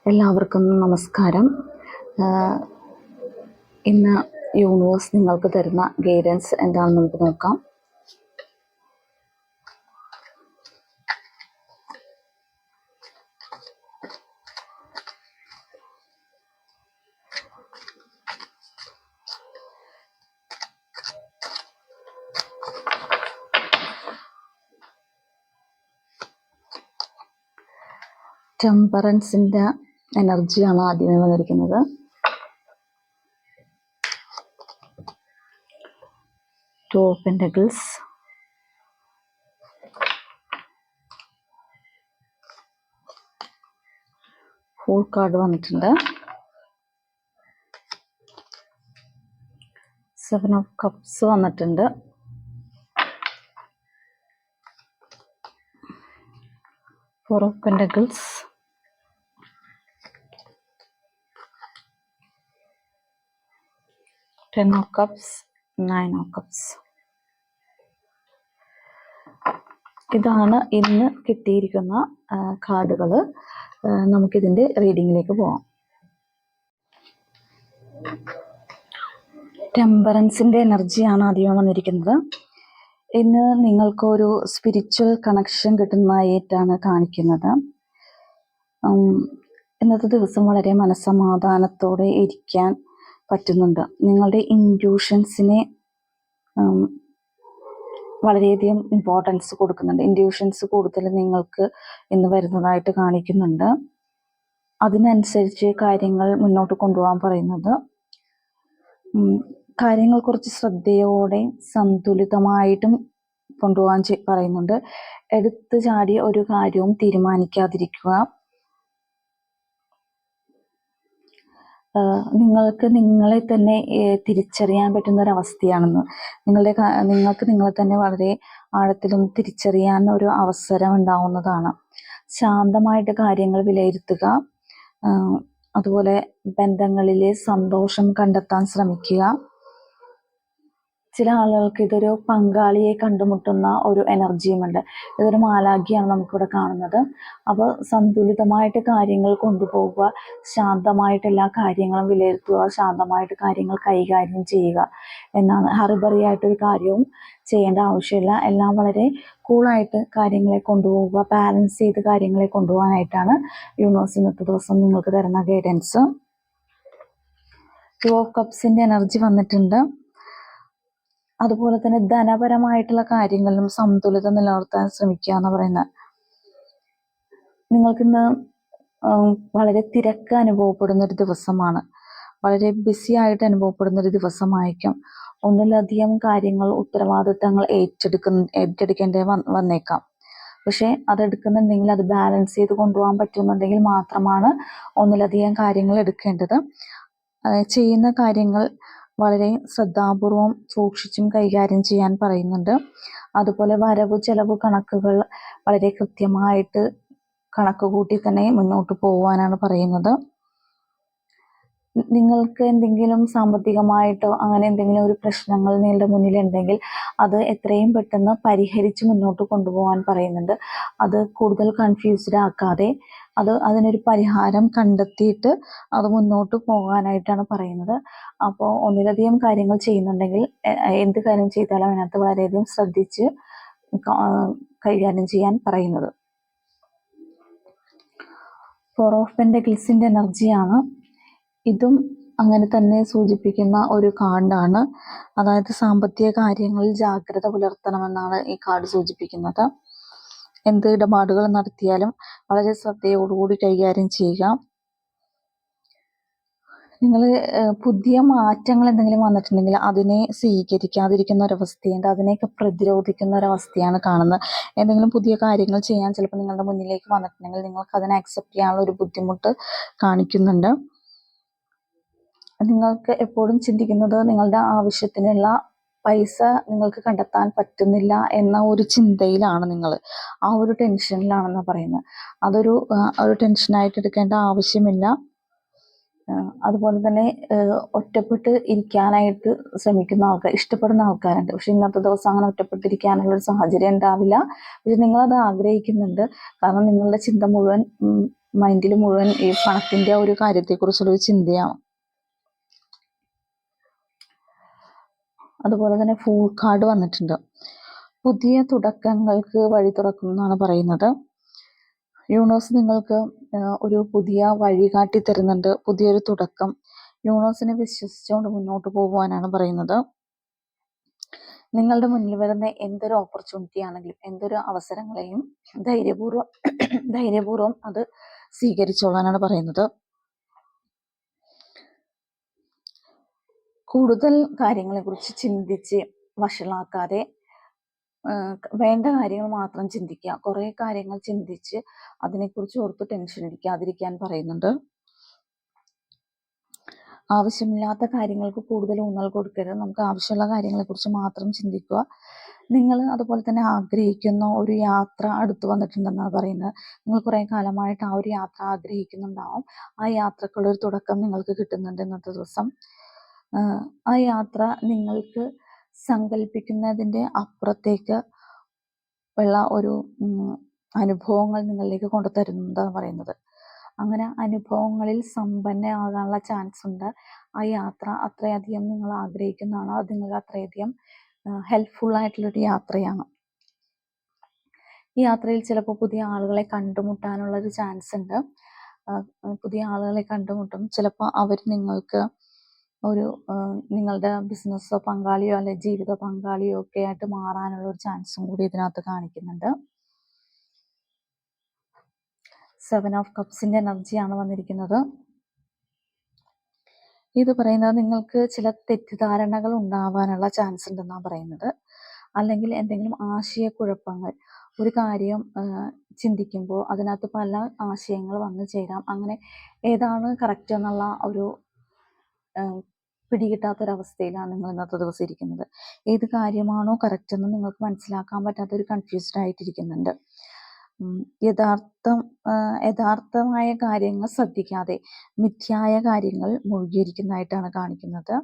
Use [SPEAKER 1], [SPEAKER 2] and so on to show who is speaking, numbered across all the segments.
[SPEAKER 1] എല്ലാവർക്കും നമസ്കാരം. ഇന്ന് യൂണിവേഴ്സ് നിങ്ങൾക്ക് തരുന്ന ഗൈഡൻസ് എന്താണെന്ന് നമുക്ക് നോക്കാം. ടെമ്പറൻസിൻ്റെ എനർജിയാണ് ആദ്യമേ വന്നിരിക്കുന്നത്. Two of pentacles, full card വന്നിട്ടുണ്ട്. 7 ഓഫ് കപ്സ് വന്നിട്ടുണ്ട്. Four of pentacles, 10 of cups, 9 of cups. ഇതാണ് ഇന്ന് കിട്ടിയിരിക്കുന്ന കാർഡുകൾ. നമുക്കിതിൻ്റെ റീഡിങ്ങിലേക്ക് പോവാം. ടെമ്പറൻസിൻ്റെ എനർജിയാണ് ആദ്യം വന്നിരിക്കുന്നത്. ഇന്ന് നിങ്ങൾക്കൊരു സ്പിരിച്വൽ കണക്ഷൻ കിട്ടുന്നതായിട്ടാണ് കാണിക്കുന്നത്. ഇന്നത്തെ ദിവസം വളരെ മനസ്സമാധാനത്തോടെ ഇരിക്കാൻ പറ്റുന്നുണ്ട്. നിങ്ങളുടെ ഇൻറ്റ്യൂഷൻസിനെ വളരെയധികം ഇമ്പോർട്ടൻസ് കൊടുക്കുന്നുണ്ട്. ഇൻറ്റ്യൂഷൻസ് കൂടുതൽ നിങ്ങൾക്ക് ഇന്ന് വരുന്നതായിട്ട് കാണിക്കുന്നുണ്ട്. അതിനനുസരിച്ച് കാര്യങ്ങൾ മുന്നോട്ട് കൊണ്ടുപോകാൻ പറയുന്നത്. കാര്യങ്ങൾ കുറച്ച് ശ്രദ്ധയോടെ സന്തുലിതമായിട്ടും കൊണ്ടുപോകാൻ പറയുന്നുണ്ട്. എടുത്തു ചാടി ഒരു കാര്യവും തീരുമാനിക്കാതിരിക്കുക. നിങ്ങൾക്ക് നിങ്ങളെ തന്നെ തിരിച്ചറിയാൻ പറ്റുന്ന ഒരവസ്ഥയാണെന്ന്. നിങ്ങൾക്ക് നിങ്ങളെ തന്നെ വളരെ ആഴത്തിലും തിരിച്ചറിയാൻ ഒരു അവസരം ഉണ്ടാവുന്നതാണ്. ശാന്തമായിട്ട് കാര്യങ്ങൾ വിലയിരുത്തുക. അതുപോലെ ബന്ധങ്ങളിലെ സന്തോഷം കണ്ടെത്താൻ ശ്രമിക്കുക. ചില ആളുകൾക്ക് ഇതൊരു പങ്കാളിയെ കണ്ടുമുട്ടുന്ന ഒരു എനർജിയുമുണ്ട്. ഇതൊരു മാലാഖിയാണ് നമുക്കിവിടെ കാണുന്നത്. അപ്പോൾ സന്തുലിതമായിട്ട് കാര്യങ്ങൾ കൊണ്ടുപോകുക, ശാന്തമായിട്ട് എല്ലാ കാര്യങ്ങളും വിലയിരുത്തുക, ശാന്തമായിട്ട് കാര്യങ്ങൾ കൈകാര്യം ചെയ്യുക എന്നാണ്. ഹറിബറിയായിട്ടൊരു കാര്യവും ചെയ്യേണ്ട ആവശ്യമില്ല. എല്ലാം വളരെ കൂളായിട്ട് കാര്യങ്ങളെ കൊണ്ടുപോകുക, ബാലൻസ് ചെയ്ത് കാര്യങ്ങളെ കൊണ്ടുപോകാനായിട്ടാണ് യൂണിവേഴ്സ് ഇന്നത്തെ ദിവസം നിങ്ങൾക്ക് തരുന്ന ഗൈഡൻസ്. 2 ഓഫ് കപ്സിൻ്റെ എനർജി വന്നിട്ടുണ്ട്. അതുപോലെ തന്നെ ധനപരമായിട്ടുള്ള കാര്യങ്ങളിലും സന്തുലിതം നിലനിർത്താൻ ശ്രമിക്കുക എന്ന് പറയുന്നത്. നിങ്ങൾക്കിന്ന് വളരെ തിരക്ക് അനുഭവപ്പെടുന്ന ഒരു ദിവസമാണ്. വളരെ ബിസി ആയിട്ട് അനുഭവപ്പെടുന്ന ഒരു ദിവസമായിരിക്കും. ഒന്നിലധികം കാര്യങ്ങൾ, ഉത്തരവാദിത്തങ്ങൾ ഏറ്റെടുക്കേണ്ടി വന്നേക്കാം. പക്ഷെ അതെടുക്കുന്നുണ്ടെങ്കിൽ അത് ബാലൻസ് ചെയ്ത് കൊണ്ടുപോകാൻ പറ്റുന്നുണ്ടെങ്കിൽ മാത്രമാണ് ഒന്നിലധികം കാര്യങ്ങൾ എടുക്കേണ്ടത്. ചെയ്യുന്ന കാര്യങ്ങൾ വളരെ ശ്രദ്ധാപൂർവം സൂക്ഷിച്ചും കൈകാര്യം ചെയ്യാൻ പറയുന്നുണ്ട്. അതുപോലെ വരവ് ചെലവ് കണക്കുകൾ വളരെ കൃത്യമായിട്ട് കണക്ക് കൂട്ടി തന്നെ മുന്നോട്ട് പോകാനാണ് പറയുന്നത്. നിങ്ങൾക്ക് എന്തെങ്കിലും സാമ്പത്തികമായിട്ടോ അങ്ങനെ എന്തെങ്കിലും ഒരു പ്രശ്നങ്ങൾ നിങ്ങളുടെ മുന്നിലുണ്ടെങ്കിൽ അത് എത്രയും പെട്ടെന്ന് പരിഹരിച്ച് മുന്നോട്ട് കൊണ്ടുപോകാൻ പറയുന്നുണ്ട്. അത് കൂടുതൽ കൺഫ്യൂസ്ഡ് ആക്കാതെ അതിനൊരു പരിഹാരം കണ്ടെത്തിയിട്ട് അത് മുന്നോട്ട് പോകാനായിട്ടാണ് പറയുന്നത്. അപ്പോൾ ഒന്നിലധികം കാര്യങ്ങൾ ചെയ്യുന്നുണ്ടെങ്കിൽ എന്ത് കാര്യം ചെയ്താലും അതിനകത്ത് വളരെയധികം ശ്രദ്ധിച്ച് കൈകാര്യം ചെയ്യാൻ പറയുന്നത്. 4 ഓഫ് പെന്റക്കിൾസിൻ്റെ എനർജിയാണ്. ഇതും അങ്ങനെ തന്നെ സൂചിപ്പിക്കുന്ന ഒരു കാർഡാണ്. അതായത് സാമ്പത്തിക കാര്യങ്ങളിൽ ജാഗ്രത പുലർത്തണമെന്നാണ് ഈ കാർഡ് സൂചിപ്പിക്കുന്നത്. എന്ത് ഇടപാടുകൾ നടത്തിയാലും വളരെ ശ്രദ്ധയോടുകൂടി കൈകാര്യം ചെയ്യുക. നിങ്ങൾ പുതിയ മാറ്റങ്ങൾ എന്തെങ്കിലും വന്നിട്ടുണ്ടെങ്കിൽ അതിനെ സ്വീകരിക്കാതിരിക്കുന്ന ഒരവസ്ഥയുണ്ട്. അതിനെയൊക്കെ പ്രതിരോധിക്കുന്ന ഒരവസ്ഥയാണ് കാണുന്നത്. എന്തെങ്കിലും പുതിയ കാര്യങ്ങൾ ചെയ്യാൻ ചിലപ്പോൾ നിങ്ങളുടെ മുന്നിലേക്ക് വന്നിട്ടുണ്ടെങ്കിൽ നിങ്ങൾക്ക് അതിനെ അക്സെപ്റ്റ് ചെയ്യാനുള്ള ഒരു ബുദ്ധിമുട്ട് കാണിക്കുന്നുണ്ട്. നിങ്ങൾക്ക് എപ്പോഴും ചിന്തിക്കുന്നത് നിങ്ങളുടെ ആവശ്യത്തിനുള്ള പൈസ നിങ്ങൾക്ക് കണ്ടെത്താൻ പറ്റുന്നില്ല എന്ന ഒരു ചിന്തയിലാണ് നിങ്ങൾ. ആ ഒരു ടെൻഷനിലാണെന്ന് പറയുന്നത്. അതൊരു ടെൻഷനായിട്ട് എടുക്കേണ്ട ആവശ്യമില്ല. അതുപോലെ തന്നെ ഒറ്റപ്പെട്ട് ഇരിക്കാനായിട്ട് ശ്രമിക്കുന്ന ആൾക്കാർ, ഇഷ്ടപ്പെടുന്ന ആൾക്കാരുണ്ട്. പക്ഷെ ഇന്നത്തെ ദിവസം അങ്ങനെ ഒറ്റപ്പെട്ടിരിക്കാനുള്ളൊരു സാഹചര്യം ഉണ്ടാവില്ല. പക്ഷെ നിങ്ങളത് ആഗ്രഹിക്കുന്നുണ്ട്. കാരണം നിങ്ങളുടെ ചിന്ത മുഴുവൻ മൈൻഡിൽ മുഴുവൻ ഈ പണത്തിൻ്റെ ഒരു കാര്യത്തെക്കുറിച്ചുള്ളൊരു ചിന്തയാണ്. അതുപോലെ തന്നെ ഫൂൾ കാർഡ് വന്നിട്ടുണ്ട്. പുതിയ തുടക്കങ്ങൾക്ക് വഴി തുറക്കും എന്നാണ് പറയുന്നത്. യൂണിവേഴ്സ് നിങ്ങൾക്ക് ഒരു പുതിയ വഴി കാട്ടി തരുന്നുണ്ട്, പുതിയൊരു തുടക്കം. യൂണിവേഴ്സിനെ വിശ്വസിച്ചുകൊണ്ട് മുന്നോട്ട് പോകുവാനാണ് പറയുന്നത്. നിങ്ങളുടെ മുന്നിൽ വരുന്ന എന്തൊരു ഓപ്പർച്യൂണിറ്റി ആണെങ്കിലും എന്തൊരു അവസരങ്ങളെയും ധൈര്യപൂർവ്വം അത് സ്വീകരിച്ചോളാനാണ് പറയുന്നത്. കൂടുതൽ കാര്യങ്ങളെക്കുറിച്ച് ചിന്തിച്ച് വഷളാക്കാതെ വേണ്ട കാര്യങ്ങൾ മാത്രം ചിന്തിക്കുക. കുറേ കാര്യങ്ങൾ ചിന്തിച്ച് അതിനെക്കുറിച്ച് ഓർത്ത് ടെൻഷൻ അടിക്കാതിരിക്കാൻ പറയുന്നുണ്ട്. ആവശ്യമില്ലാത്ത കാര്യങ്ങൾക്ക് കൂടുതൽ ഊന്നൽ കൊടുക്കരുത്. നമുക്ക് ആവശ്യമുള്ള കാര്യങ്ങളെക്കുറിച്ച് മാത്രം ചിന്തിക്കുക. നിങ്ങൾ അതുപോലെ തന്നെ ആഗ്രഹിക്കുന്ന ഒരു യാത്ര അടുത്ത് വന്നിട്ടുണ്ടെന്നാണ് പറയുന്നത്. നിങ്ങൾ കുറേ കാലമായിട്ട് ആ ഒരു യാത്ര ആഗ്രഹിക്കുന്നുണ്ടാവും. ആ യാത്രക്കുള്ളൊരു തുടക്കം നിങ്ങൾക്ക് കിട്ടുന്നുണ്ട് ഇന്നത്തെ ദിവസം. ആ യാത്ര നിങ്ങൾക്ക് സങ്കല്പിക്കുന്നതിൻ്റെ അപ്പുറത്തേക്ക് ഉള്ള ഒരു അനുഭവങ്ങൾ നിങ്ങളിലേക്ക് കൊണ്ടുതരുന്നതാണ് പറയുന്നത്. അങ്ങനെ അനുഭവങ്ങളിൽ സമ്പന്നമാകാനുള്ള ചാൻസ് ഉണ്ട്. ആ യാത്ര അത്രയധികം നിങ്ങൾ ആഗ്രഹിക്കുന്നതാണ്. അത് നിങ്ങൾക്ക് അത്രയധികം ഹെൽപ്ഫുൾ ആയിട്ടുള്ളൊരു യാത്രയാണ്. ഈ യാത്രയിൽ ചിലപ്പോൾ പുതിയ ആളുകളെ കണ്ടുമുട്ടാനുള്ളൊരു ചാൻസ് ഉണ്ട്. പുതിയ ആളുകളെ കണ്ടുമുട്ടും. ചിലപ്പോൾ അവർ നിങ്ങൾക്ക് ഒരു നിങ്ങളുടെ ബിസിനസ്സോ പങ്കാളിയോ അല്ലെങ്കിൽ ജീവിത പങ്കാളിയോ ഒക്കെ ആയിട്ട് മാറാനുള്ള ഒരു ചാൻസും കൂടി ഇതിനകത്ത് കാണിക്കുന്നുണ്ട്. 7 ഓഫ് കപ്സിൻ്റെ എനർജിയാണ് വന്നിരിക്കുന്നത്. ഇത് പറയുന്നത് നിങ്ങൾക്ക് ചില തെറ്റിദ്ധാരണകൾ ഉണ്ടാവാനുള്ള ചാൻസ് ഉണ്ടെന്നാണ് പറയുന്നത്. അല്ലെങ്കിൽ എന്തെങ്കിലും ആശയക്കുഴപ്പങ്ങൾ, ഒരു കാര്യം ചിന്തിക്കുമ്പോൾ അതിനകത്ത് പല ആശയങ്ങൾ വന്നു ചേരാം. അങ്ങനെ ഏതാണ് കറക്റ്റ് എന്നുള്ള ഒരു പിടികിട്ടാത്തൊരവസ്ഥയിലാണ് നിങ്ങൾ ഇന്നത്തെ ദിവസം ഇരിക്കുന്നത്. ഏത് കാര്യമാണോ കറക്റ്റ് എന്ന് നിങ്ങൾക്ക് മനസ്സിലാക്കാൻ പറ്റാത്തൊരു കൺഫ്യൂസ്ഡ് ആയിട്ടിരിക്കുന്നുണ്ട്. യഥാർത്ഥമായ കാര്യങ്ങൾ ശ്രദ്ധിക്കാതെ മിഥ്യായ കാര്യങ്ങൾ മുഴുകിയിരിക്കുന്നതായിട്ടാണ് കാണിക്കുന്നത്.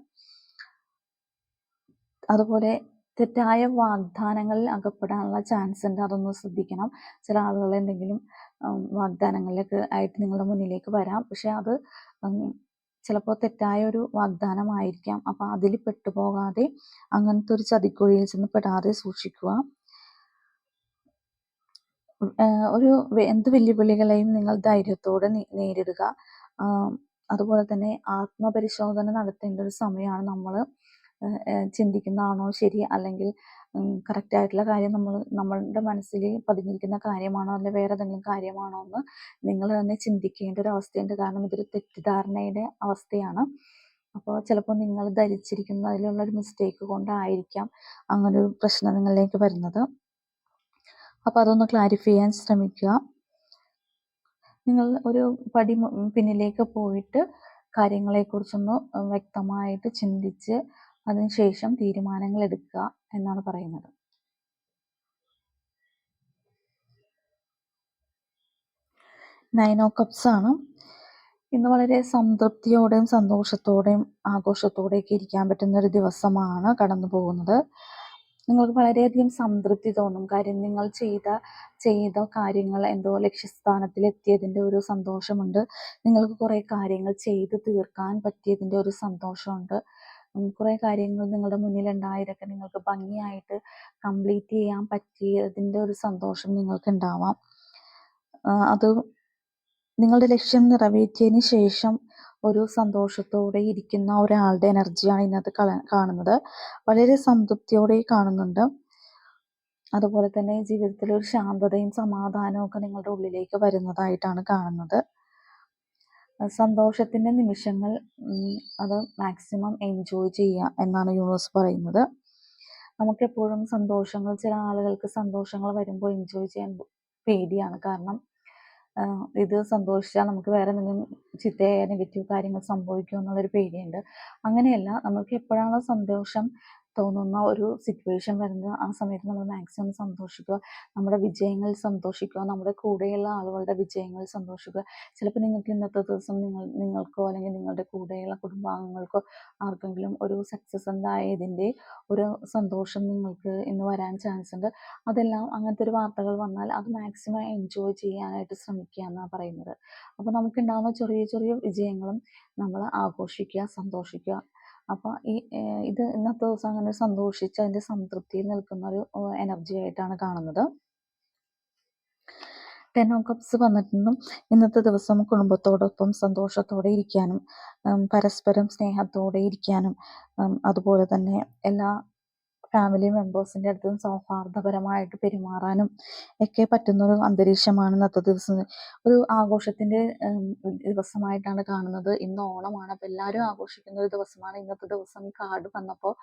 [SPEAKER 1] അതുപോലെ തെറ്റായ വാഗ്ദാനങ്ങളിൽ അകപ്പെടാനുള്ള ചാൻസ് ഉണ്ട്. അതൊന്ന് ശ്രദ്ധിക്കണം. ചില ആളുകൾ എന്തെങ്കിലും വാഗ്ദാനങ്ങളിലൊക്കെ ആയിട്ട് നിങ്ങളുടെ മുന്നിലേക്ക് വരാം. പക്ഷെ അത് ചിലപ്പോൾ തെറ്റായ ഒരു വാഗ്ദാനമായിരിക്കാം. അപ്പോൾ അതിൽ പെട്ടുപോകാതെ അങ്ങനത്തെ ഒരു ചതിക്കുഴിയിൽ ചെന്ന് പെടാതെ സൂക്ഷിക്കുക. എന്ത് വെല്ലുവിളികളെയും നിങ്ങൾ ധൈര്യത്തോടെ നേരിടുക. അതുപോലെ തന്നെ ആത്മപരിശോധന നടത്തേണ്ട ഒരു സമയമാണ്. നമ്മൾ ചിന്തിക്കുന്നതാണോ ശരി, അല്ലെങ്കിൽ കറക്റ്റായിട്ടുള്ള കാര്യം നമ്മളുടെ മനസ്സിൽ പതിഞ്ഞിരിക്കുന്ന കാര്യമാണോ അല്ലെ വേറെ ഏതെങ്കിലും കാര്യമാണോ എന്ന് നിങ്ങൾ തന്നെ ചിന്തിക്കേണ്ട ഒരു അവസ്ഥയുണ്ട്. കാരണം ഇതൊരു തെറ്റിദ്ധാരണയുടെ അവസ്ഥയാണ്. അപ്പോൾ ചിലപ്പോൾ നിങ്ങൾ ധരിച്ചിരിക്കുന്നതിലുള്ളൊരു മിസ്റ്റേക്ക് കൊണ്ടായിരിക്കാം അങ്ങനൊരു പ്രശ്നം നിങ്ങളിലേക്ക് വരുന്നത്. അപ്പോൾ അതൊന്ന് ക്ലാരിഫൈ ചെയ്യാൻ ശ്രമിക്കുക. നിങ്ങൾ ഒരു പടി പിന്നിലേക്ക് പോയിട്ട് കാര്യങ്ങളെക്കുറിച്ചൊന്ന് വ്യക്തമായിട്ട് ചിന്തിച്ച് അതിനുശേഷം തീരുമാനങ്ങൾ എടുക്കുക എന്നാണ് പറയുന്നത്. നയൻ ഓഫ് കപ്സ് ആണ്. ഇന്ന് വളരെ സംതൃപ്തിയോടെയും സന്തോഷത്തോടെയും ആഘോഷത്തോടെയൊക്കെ ഇരിക്കാൻ പറ്റുന്ന ഒരു ദിവസമാണ് കടന്നു പോകുന്നത്. നിങ്ങൾക്ക് വളരെയധികം സംതൃപ്തി തോന്നും. കാര്യം നിങ്ങൾ ചെയ്ത കാര്യങ്ങൾ എന്തോ ലക്ഷ്യസ്ഥാനത്തിലെത്തിയതിൻ്റെ ഒരു സന്തോഷമുണ്ട്. നിങ്ങൾക്ക് കുറേ കാര്യങ്ങൾ ചെയ്ത് തീർക്കാൻ പറ്റിയതിൻ്റെ ഒരു സന്തോഷമുണ്ട്. കുറേ കാര്യങ്ങൾ നിങ്ങളുടെ മുന്നിലുണ്ടായതൊക്കെ നിങ്ങൾക്ക് ഭംഗിയായിട്ട് കംപ്ലീറ്റ് ചെയ്യാൻ പറ്റിയതിൻ്റെ ഒരു സന്തോഷം നിങ്ങൾക്ക് ഉണ്ടാവാം. അത് നിങ്ങളുടെ ലക്ഷ്യം നിറവേറ്റിയതിന് ശേഷം ഒരു സന്തോഷത്തോടെ ഇരിക്കുന്ന ഒരാളുടെ എനർജിയാണ് ഇതിനകത്ത് കാണുന്നത്. വളരെ സംതൃപ്തിയോടെ കാണുന്നുണ്ട്. അതുപോലെ തന്നെ ജീവിതത്തിൽ ഒരു ശാന്തതയും സമാധാനവും ഒക്കെ നിങ്ങളുടെ ഉള്ളിലേക്ക് വരുന്നതായിട്ടാണ് കാണുന്നത്. സന്തോഷത്തിൻ്റെ നിമിഷങ്ങൾ അത് മാക്സിമം എൻജോയ് ചെയ്യുക എന്നാണ് യൂണിവേഴ്സ് പറയുന്നത്. നമുക്കെപ്പോഴും സന്തോഷങ്ങൾ, ചില ആളുകൾക്ക് സന്തോഷങ്ങൾ വരുമ്പോൾ എൻജോയ് ചെയ്യാൻ പേടിയാണ്. കാരണം ഇത് സന്തോഷിച്ചാൽ നമുക്ക് വേറെ എന്തെങ്കിലും ചീത്തയായ നെഗറ്റീവ് കാര്യങ്ങൾ സംഭവിക്കുമോ എന്നുള്ളൊരു പേടിയുണ്ട്. അങ്ങനെയല്ല, നമുക്ക് എപ്പോഴാണോ സന്തോഷം തോന്നുന്ന ഒരു സിറ്റുവേഷൻ വരുന്ന ആ സമയത്ത് നമ്മൾ മാക്സിമം സന്തോഷിക്കുക, നമ്മുടെ വിജയങ്ങളിൽ സന്തോഷിക്കുക, നമ്മുടെ കൂടെയുള്ള ആളുകളുടെ വിജയങ്ങളിൽ സന്തോഷിക്കുക. ചിലപ്പോൾ നിങ്ങൾക്ക് ഇന്നത്തെ ദിവസം നിങ്ങൾക്കോ അല്ലെങ്കിൽ നിങ്ങളുടെ കൂടെയുള്ള കുടുംബാംഗങ്ങൾക്കോ ആർക്കെങ്കിലും ഒരു സക്സസ് ഉണ്ടായതിൻ്റെ ഒരു സന്തോഷം നിങ്ങൾക്ക് ഇന്ന് വരാൻ ചാൻസ് ഉണ്ട്. അതെല്ലാം അങ്ങനത്തെ ഒരു വാർത്തകൾ വന്നാൽ അത് മാക്സിമം എൻജോയ് ചെയ്യാനായിട്ട് ശ്രമിക്കുക എന്നാണ് പറയുന്നത്. അപ്പോൾ നമുക്കുണ്ടാകുന്ന ചെറിയ ചെറിയ വിജയങ്ങളും നമ്മൾ ആഘോഷിക്കുക, സന്തോഷിക്കുക. അപ്പോൾ ഇത് ഇന്നത്തെ ദിവസം അങ്ങനെ സന്തോഷിച്ച് അതിൻ്റെ സംതൃപ്തിയിൽ നിൽക്കുന്ന ഒരു എനർജി ആയിട്ടാണ് കാണുന്നത്. 10 ഓഫ് കപ്സ് വന്നിട്ടും ഇന്നത്തെ ദിവസം കുടുംബത്തോടൊപ്പം സന്തോഷത്തോടെ ഇരിക്കാനും പരസ്പരം സ്നേഹത്തോടെ ഇരിക്കാനും അതുപോലെ തന്നെ എല്ലാ ഫാമിലി മെമ്പേഴ്സിൻ്റെ അടുത്തും സൗഹാർദ്ദപരമായിട്ട് പെരുമാറാനും ഒക്കെ പറ്റുന്നൊരു അന്തരീക്ഷമാണ് ഇന്നത്തെ ദിവസം. ഒരു ആഘോഷത്തിൻ്റെ ദിവസമായിട്ടാണ് കാണുന്നത്. ഇന്ന് ഓണമാണ്, അപ്പോൾ എല്ലാവരും ആഘോഷിക്കുന്ന ഒരു ദിവസമാണ്. ഇന്നത്തെ ദിവസം ഈ കാർഡ് വന്നപ്പോൾ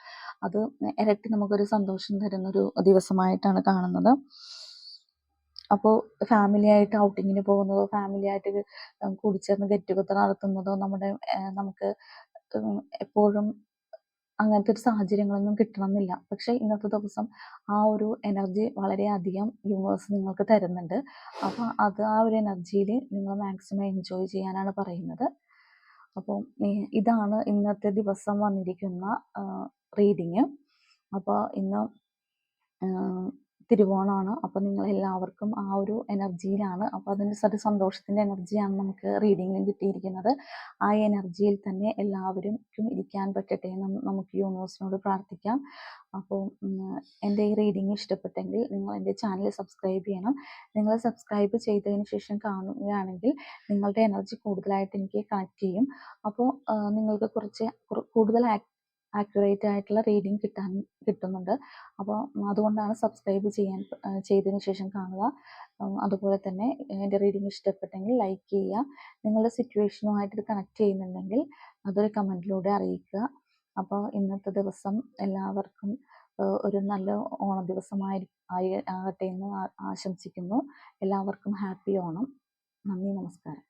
[SPEAKER 1] അത് ഇരട്ടി നമുക്കൊരു സന്തോഷം തരുന്നൊരു ദിവസമായിട്ടാണ് കാണുന്നത്. അപ്പോൾ ഫാമിലിയായിട്ട് ഔട്ടിങ്ങിന് പോകുന്നതോ ഫാമിലിയായിട്ട് കൂടിച്ചേർന്ന് ഗെറ്റ് ടുഗദർ നടത്തുന്നതോ നമുക്ക് എപ്പോഴും അങ്ങനത്തെ ഒരു സാഹചര്യങ്ങളൊന്നും കിട്ടണമെന്നില്ല. പക്ഷേ ഇന്നത്തെ ദിവസം ആ ഒരു എനർജി വളരെയധികം യൂണിവേഴ്സ് നിങ്ങൾക്ക് തരുന്നുണ്ട്. അപ്പോൾ ആ ഒരു എനർജിയിൽ നിങ്ങൾ മാക്സിമം എൻജോയ് ചെയ്യാനാണ് പറയുന്നത്. അപ്പോൾ ഇതാണ് ഇന്നത്തെ ദിവസം വന്നിരിക്കുന്ന റീഡിങ്. അപ്പോൾ ഇന്ന് തിരുവോണമാണ്. അപ്പോൾ നിങ്ങളെല്ലാവർക്കും ആ ഒരു എനർജിയിലാണ്. അപ്പോൾ അതിൻ്റെ സന്തോഷത്തിൻ്റെ എനർജിയാണ് നമുക്ക് റീഡിങ്ങിലും കിട്ടിയിരിക്കുന്നത്. ആ എനർജിയിൽ തന്നെ എല്ലാവർക്കും ഇരിക്കാൻ പറ്റട്ടെ എന്ന് നമുക്ക് യൂണിവേഴ്സിനോട് പ്രാർത്ഥിക്കാം. അപ്പോൾ എൻ്റെ ഈ റീഡിങ് ഇഷ്ടപ്പെട്ടെങ്കിൽ നിങ്ങൾ എൻ്റെ ചാനൽ സബ്സ്ക്രൈബ് ചെയ്യണം. നിങ്ങൾ സബ്സ്ക്രൈബ് ചെയ്തതിന് ശേഷം കാണുകയാണെങ്കിൽ നിങ്ങളുടെ എനർജി കൂടുതലായിട്ട് എനിക്ക് കണക്ട് ചെയ്യും. അപ്പോൾ നിങ്ങൾക്ക് കൂടുതൽ ആക്യുറേറ്റ് ആയിട്ടുള്ള റീഡിങ് കിട്ടുന്നുണ്ട്. അപ്പോൾ അതുകൊണ്ടാണ് സബ്സ്ക്രൈബ് ചെയ്തതിന് ശേഷം കാണുക. അതുപോലെ തന്നെ എൻ്റെ റീഡിങ് ഇഷ്ടപ്പെട്ടെങ്കിൽ ലൈക്ക് ചെയ്യുക. നിങ്ങളുടെ സിറ്റുവേഷനുമായിട്ട് ഇത് കണക്ട് ചെയ്യുന്നുണ്ടെങ്കിൽ അതൊരു കമൻറ്റിലൂടെ അറിയിക്കുക. അപ്പോൾ ഇന്നത്തെ ദിവസം എല്ലാവർക്കും ഒരു നല്ല ഓണ ദിവസമാകട്ടെ എന്ന് ആശംസിക്കുന്നു. എല്ലാവർക്കും ഹാപ്പി ഓണം. നന്ദി, നമസ്കാരം.